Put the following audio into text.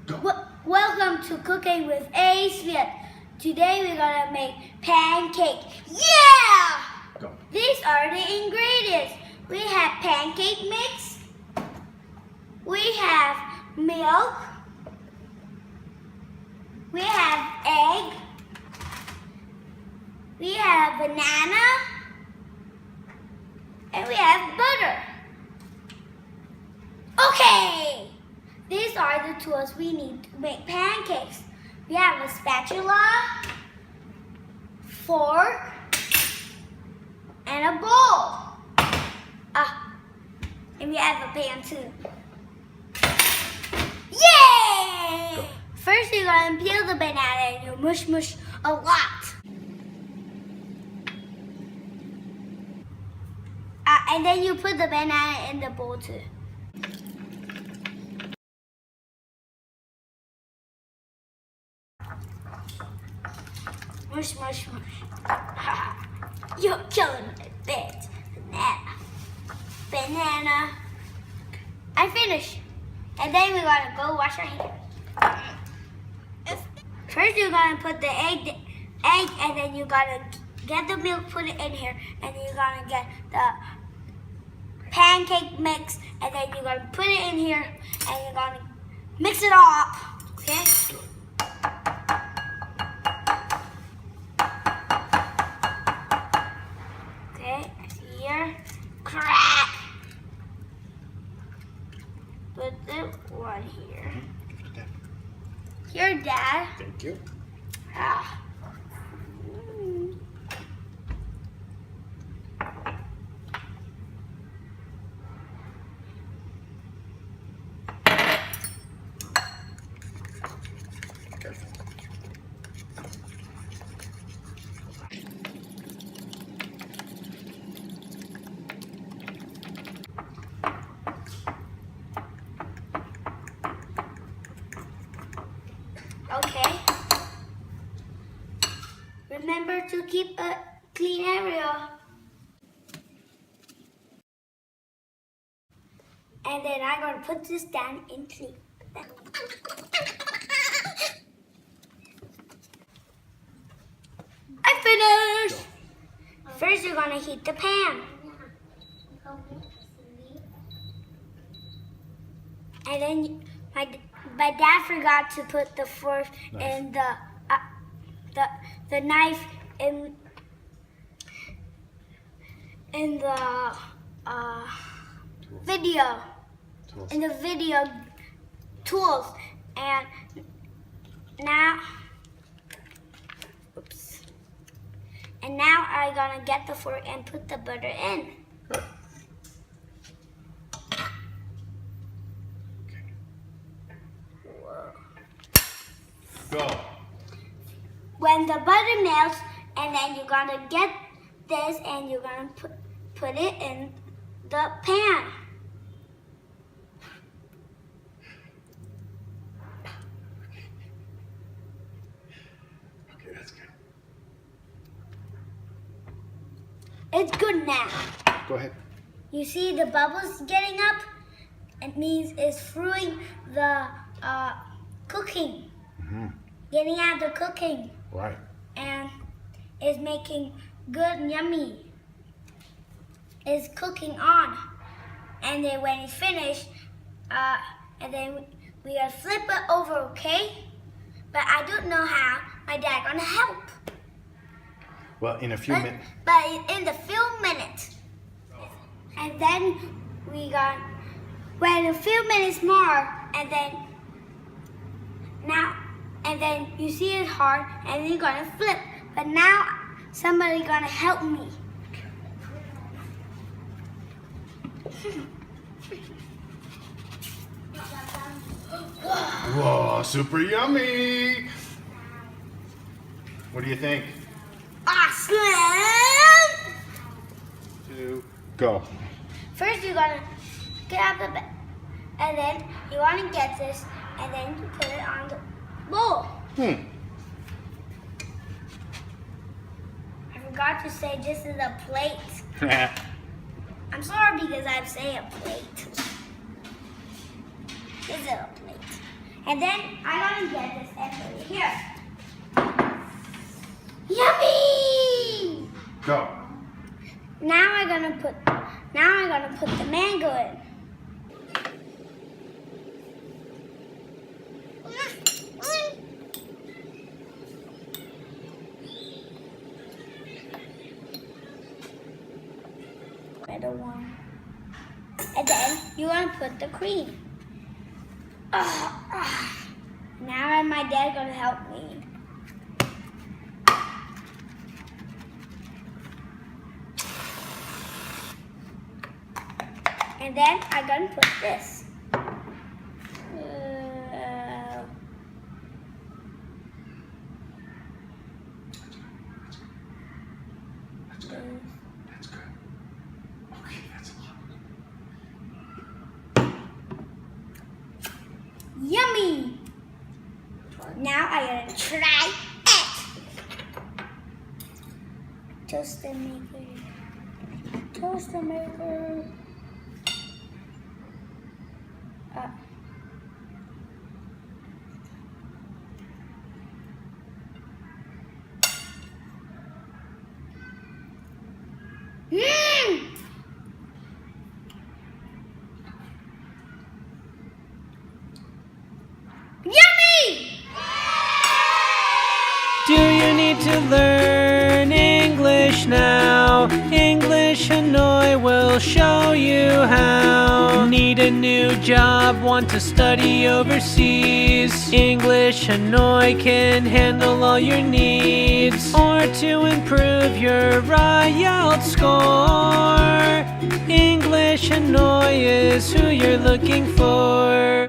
Welcome to Cooking with Ace Việt. Today we're gonna make pancake. Yeah! Go. These are the ingredients. We have pancake mix. We have milk. We have egg. We have banana. And we have butter. Okay! These are the tools we need to make pancakes. We have a spatula, fork, and a bowl. And we have a pan too. Yay! Go. First you're going to peel the banana and you mush a lot. And then you put the banana in the bowl too. Mush. You're killing it, bitch. Banana. I finished. And then we're gonna go wash our hands. First you're gonna put the egg, and then you're gonna get the milk, put it in here, and then you're gonna get the pancake mix, and then you're gonna put it in here, and you're gonna mix it all up. Okay? Here, crack. Put the one here. Here, Dad. Thank you. Okay. Remember to keep a clean area. And then I'm going to put this down in clean. I finished! First you're going to heat the pan. And then my dad forgot to put the fork and the knife in the video Tools. in the video tools, and now I'm gonna get the fork and put the butter in. Good. Go. When the butter melts, and then you're gonna get this and you're gonna put it in the pan. Okay, that's good. It's good now. Go ahead. You see the bubbles getting up? It means it's through the cooking. Mm-hmm. Getting out the cooking. Right. And it's making good yummy. It's cooking on. And then when it's finished, and then we gotta flip it over, okay? But I don't know how. My dad gonna help. Well, in a few minutes. But in the few minutes. And then when a few minutes more, and then you see it hard, and then you're gonna flip. But now somebody gonna help me. Whoa, super yummy. What do you think? Awesome! 2, go. First you're gonna get out the bed, and then you wanna get this, and then you put it on the bowl. I forgot to say this is a plate. I'm sorry because I say a plate. This is a plate. And then I'm gonna get this and put it here. Yummy! Go. Now I'm gonna put the mango in. Middle one. And then you want to put the cream. Now my dad gonna help me. And then I'm gonna put this. That's good. That's good. Okay, that's a lot. Yummy! Now I'm gonna try it. Toaster maker. Toaster maker. Yummy! Do you need to learn English now? English Hanoi will show you how. Need a new job, want to study overseas? English Hanoi can handle all your needs. Or to improve your IELTS score, English Hanoi is who you're looking for.